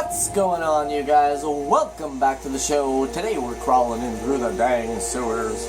What's going on, you guys? Welcome back to the show. Today we're crawling in through the dang sewers.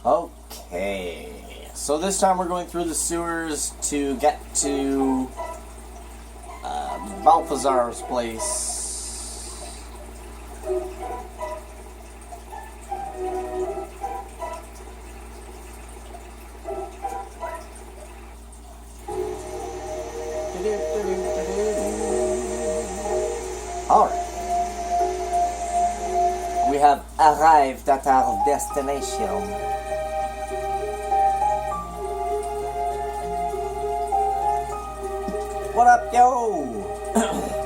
Okay, so this time we're going through the sewers to get to Belthasars' place. Alright. We have arrived at our destination. What up, yo?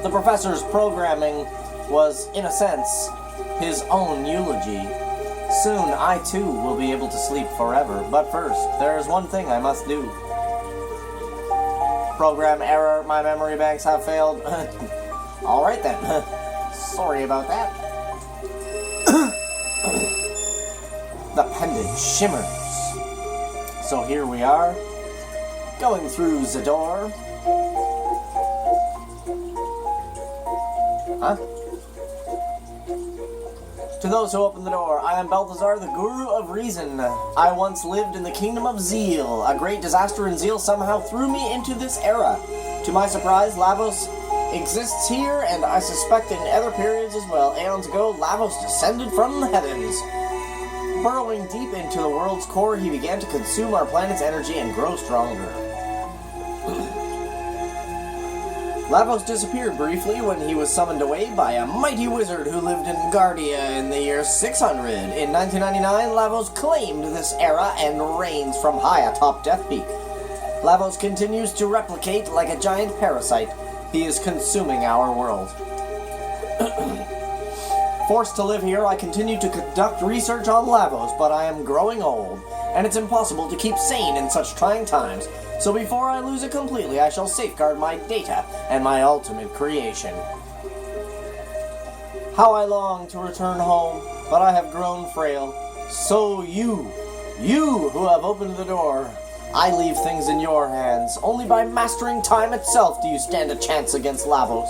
The professor's programming was, in a sense, his own eulogy. Soon I too will be able to sleep forever, but first, there is one thing I must do. Program error, my memory banks have failed. Alright then. Sorry about that. The pendant shimmers. So here we are, going through the door. Huh? To those who open the door, I am Belthasar, the Guru of Reason. I once lived in the Kingdom of Zeal. A great disaster in Zeal somehow threw me into this era. To my surprise, Lavos exists here, and I suspect in other periods as well. Aeons ago, Lavos descended from the heavens. Burrowing deep into the world's core, he began to consume our planet's energy and grow stronger. Lavos disappeared briefly when he was summoned away by a mighty wizard who lived in Guardia in the year 600. In 1999, Lavos claimed this era and reigns from high atop Death Peak. Lavos continues to replicate like a giant parasite. He is consuming our world. Forced to live here, I continue to conduct research on Lavos, but I am growing old, and it's impossible to keep sane in such trying times. So before I lose it completely, I shall safeguard my data and my ultimate creation. How I long to return home, but I have grown frail. So you who have opened the door, I leave things in your hands. Only by mastering time itself do you stand a chance against Lavos.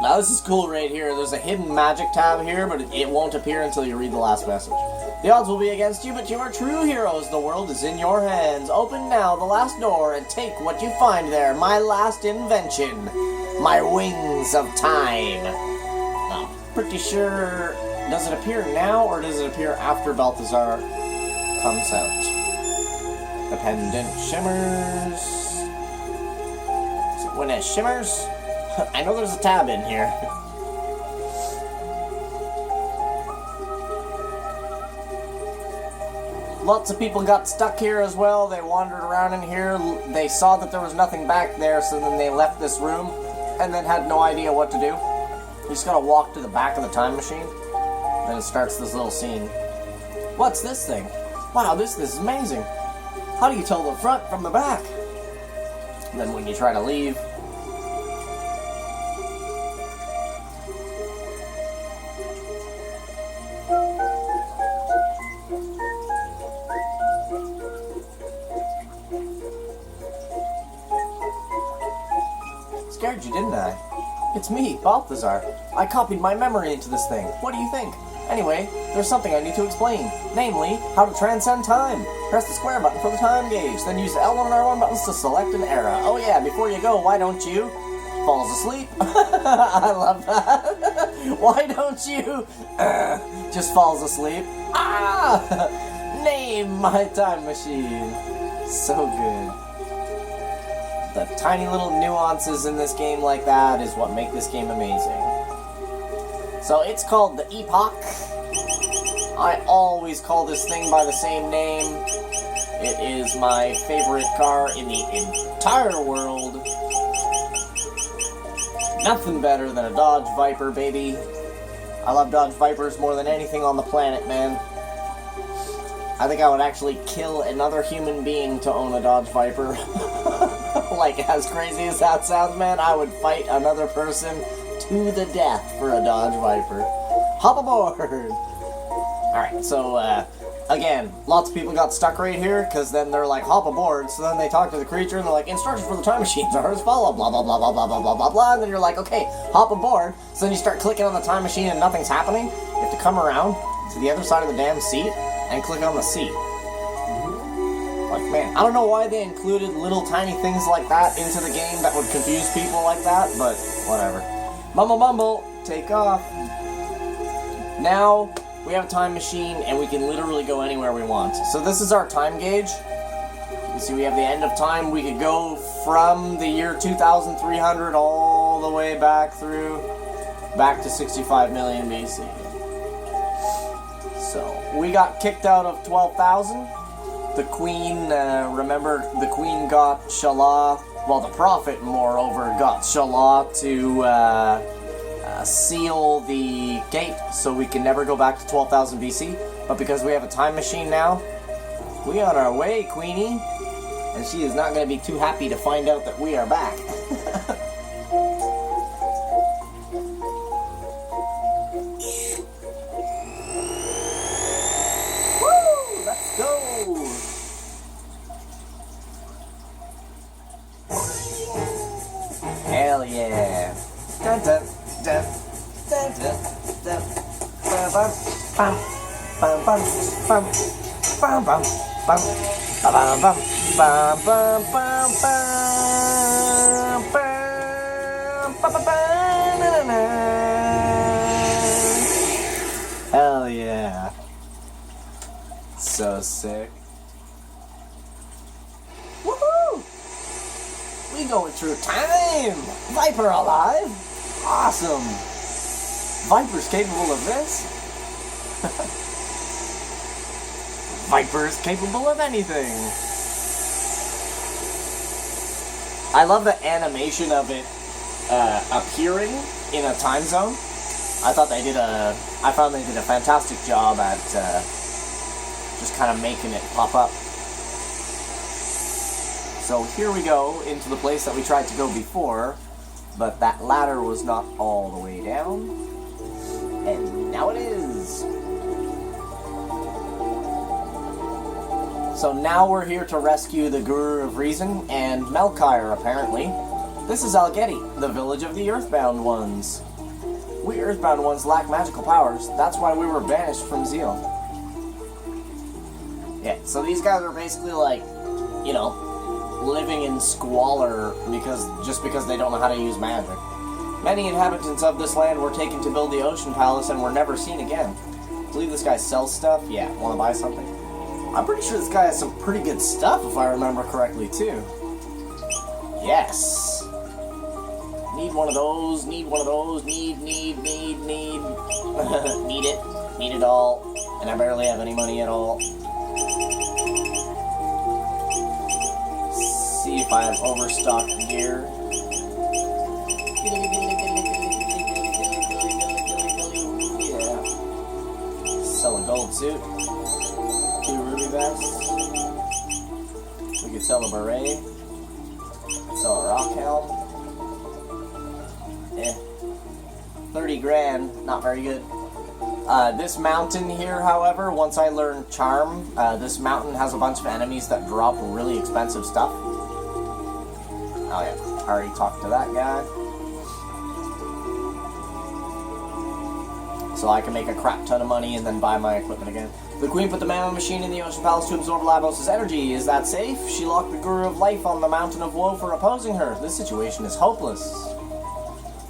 Now this is cool right here. There's a hidden magic tab here, but it won't appear until you read the last message. The odds will be against you, but you are true heroes. The world is in your hands. Open now the last door and take what you find there. My last invention. My wings of time. Now, pretty sure... Does it appear now, or does it appear after Belthasar comes out? The pendant shimmers. Is it when it shimmers? I know there's a tab in here. Lots of people got stuck here as well. They wandered around in here. They saw that there was nothing back there, so then they left this room and then had no idea what to do. You just gotta walk to the back of the time machine. Then it starts this little scene. What's this thing? Wow, this is amazing. How do you tell the front from the back? And then when you try to leave, scared you, didn't I? It's me, Balthazar. I copied my memory into this thing. What do you think? Anyway, there's something I need to explain. Namely, how to transcend time. Press the square button for the time gauge, then use the L1 and R1 buttons to select an era. Oh yeah, before you go, why don't you... Falls asleep? I love that. Why don't you... just falls asleep? Ah! Name my time machine. So good. The tiny little nuances in this game like that is what make this game amazing. So it's called the Epoch. I always call this thing by the same name. It is my favorite car in the entire world. Nothing better than a Dodge Viper, baby. I love Dodge Vipers more than anything on the planet, man. I think I would actually kill another human being to own a Dodge Viper. Like, as crazy as that sounds, man, I would fight another person to the death for a Dodge Viper. Hop aboard! Alright, so, again, lots of people got stuck right here, because then they're like, hop aboard, so then they talk to the creature, and they're like, instructions for the time machines are as follow, blah, blah, blah, blah, blah, blah, blah, blah, blah, and then you're like, okay, hop aboard, so then you start clicking on the time machine and nothing's happening. You have to come around to the other side of the damn seat and click on the seat. Like, man, I don't know why they included little tiny things like that into the game that would confuse people like that, but whatever. Mumble Mumble, take off. Now, we have a time machine, and we can literally go anywhere we want. So this is our time gauge. You see, we have the end of time. We could go from the year 2300 all the way back to 65 million BC. So, we got kicked out of 12,000. The queen, remember, the queen got Shala, well, the prophet, moreover, got Shala to seal the gate so we can never go back to 12,000 BC. But because we have a time machine now, we on our way, Queenie. And she is not going to be too happy to find out that we are back. Woo! Let's go! Hell yeah! Dun dun dun dun dun dun. Bum bum bum bum bum bum bum bum bum bum bum bum bum bum bum bum. Hell yeah! So sick. Woohoo! We going through time! Viper alive! Awesome! Viper's capable of this? Viper's capable of anything! I love the animation of it appearing in a time zone. I found they did a fantastic job at just kind of making it pop up. So here we go into the place that we tried to go before, but that ladder was not all the way down, and now it is. So now we're here to rescue the Guru of Reason and Melchior, apparently. This is Algeti, the village of the Earthbound Ones. We Earthbound Ones lack magical powers, that's why we were banished from Zeal. Yeah, so these guys are basically like, you know, living in squalor just because they don't know how to use magic. Many inhabitants of this land were taken to build the Ocean Palace and were never seen again. I believe this guy sells stuff. Yeah, want to buy something? I'm pretty sure this guy has some pretty good stuff, if I remember correctly, too. Yes! Need one of those, need one of those, need. Need it all. And I barely have any money at all. See if I have overstocked gear. Yeah. Sell a gold suit. 2 ruby vests. We could sell a beret. Sell a rock helm. 30 grand, not very good. This mountain here, however, once I learn Charm, this mountain has a bunch of enemies that drop really expensive stuff. Oh yeah, I already talked to that guy. So I can make a crap ton of money and then buy my equipment again. The Queen put the Mammoth Machine in the Ocean Palace to absorb Lavos' energy. Is that safe? She locked the Guru of Life on the Mountain of Woe for opposing her. This situation is hopeless.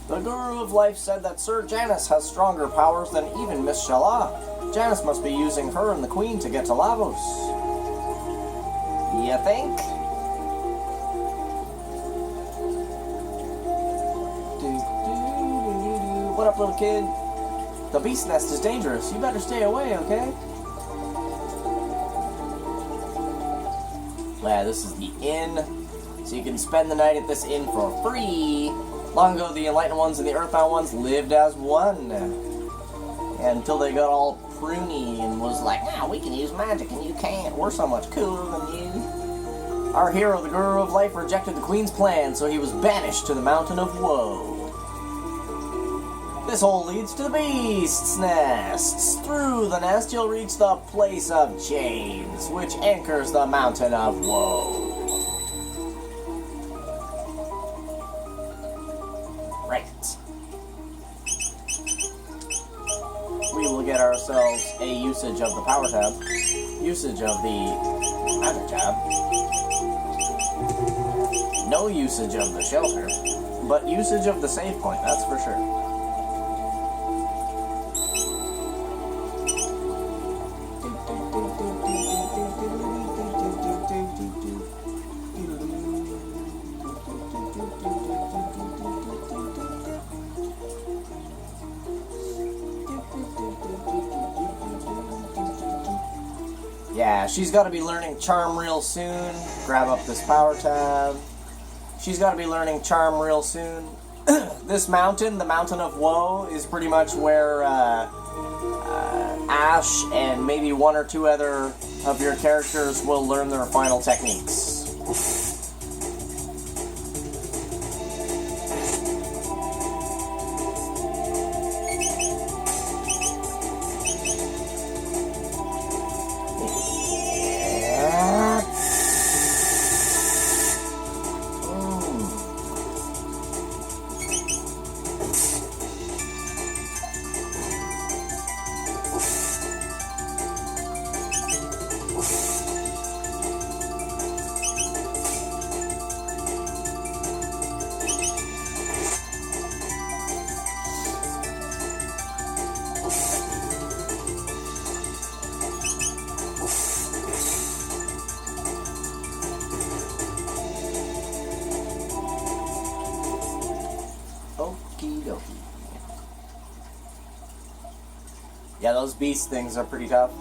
The Guru of Life said that Sir Janus has stronger powers than even Miss Shala. Janus must be using her and the Queen to get to Lavos. You think? What up, little kid? The beast nest is dangerous. You better stay away, okay? Yeah, this is the inn. So you can spend the night at this inn for free. Long ago, the Enlightened Ones and the Earthbound Ones lived as one. Until they got all pruny and was like, nah, we can use magic and you can't. We're so much cooler than you. Our hero, the Guru of Life, rejected the Queen's plan, so he was banished to the Mountain of Woe. This hole leads to the beast's nest. Through the nest, you'll reach the place of chains, which anchors the mountain of woe. Right. We will get ourselves a usage of the power tab, usage of the magic tab, no usage of the shelter, but usage of the save point, that's for sure. Yeah, she's got to be learning Charm real soon. Grab up this power tab. She's got to be learning Charm real soon. This mountain, the Mountain of Woe, is pretty much where Ash and maybe one or two other of your characters will learn their final techniques. Yeah, those beast things are pretty tough.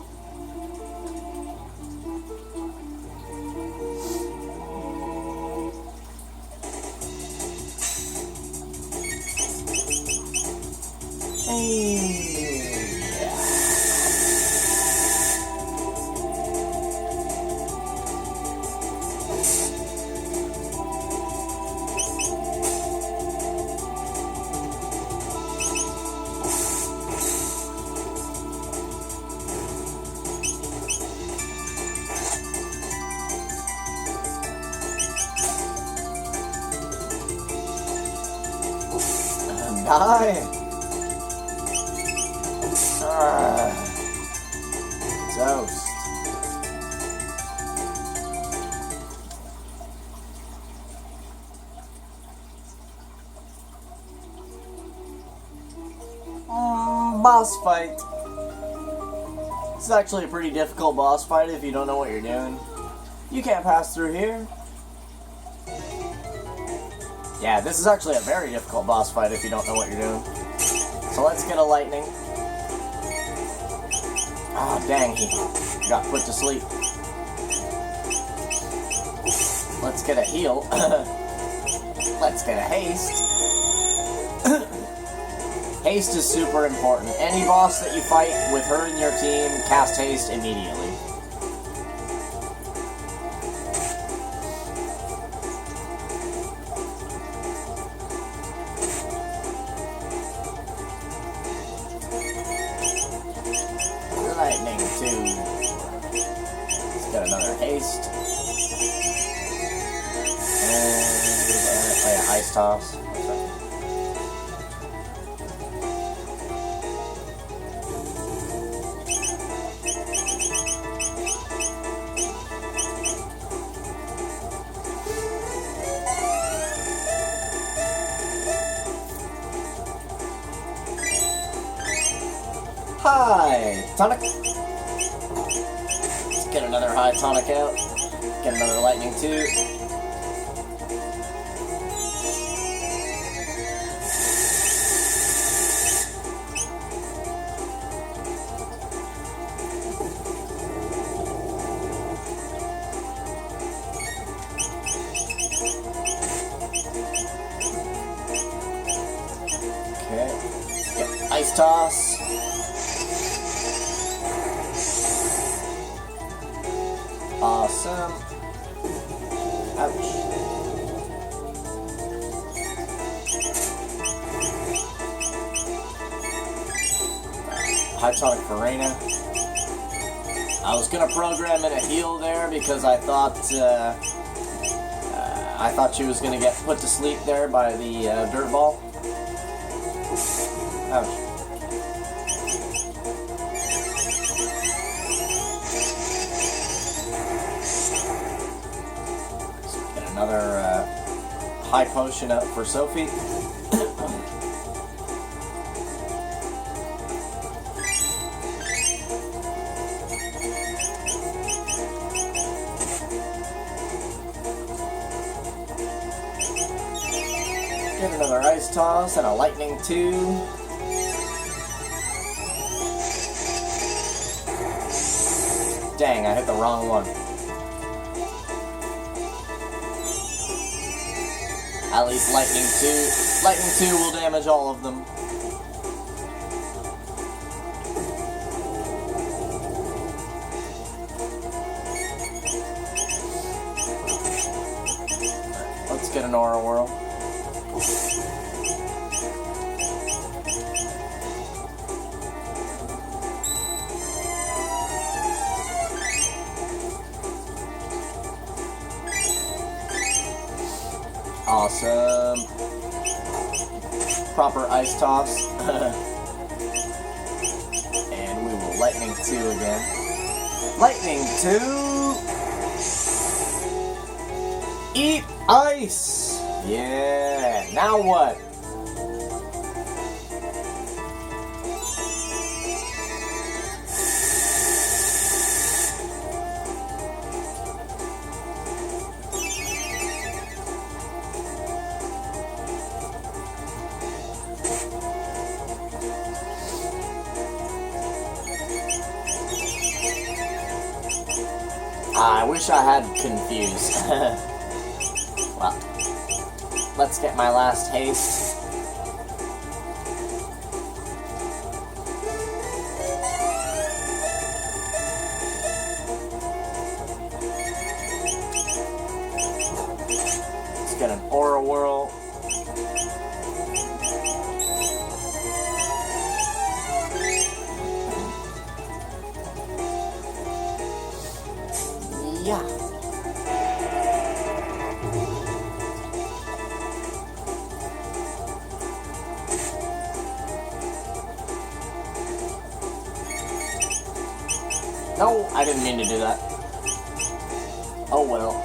Die! Toast. Boss fight. This is actually a pretty difficult boss fight if you don't know what you're doing. You can't pass through here. Yeah, this is actually a very difficult boss fight if you don't know what you're doing. So let's get a lightning. Ah, oh, dang, he got put to sleep. Let's get a heal. Let's get a haste. Haste is super important. Any boss that you fight with her and your team, cast haste immediately. Lightning 2. Let's get another haste. And oh yeah, ice toss. Hi, tonic. Let's get another high tonic out. Get another lightning 2. Okay. Get ice toss. Awesome. Ouch. High tonic for Reina. I was gonna program in a heal there because I thought she was gonna get put to sleep there by the dirt ball. Ouch. So get another high potion up for Sophie. Get another ice toss and a lightning 2. Dang, I hit the wrong one. At least lightning 2. Lightning 2 will damage all of them. Let's get an aura whirl. Awesome. Proper ice toss. And we will lightning 2 again. Lightning 2! Eat ice! Yeah, now what? I wish I had confused. Well, let's get my last haste. Let's get an aura whirl. Yeah. No, I didn't mean to do that. Oh well.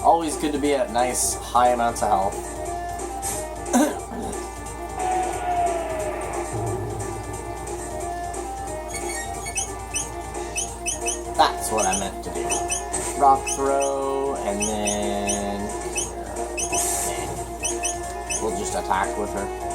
Always good to be at nice, high amounts of health. That's what I meant to do. Rock throw, and then we'll just attack with her.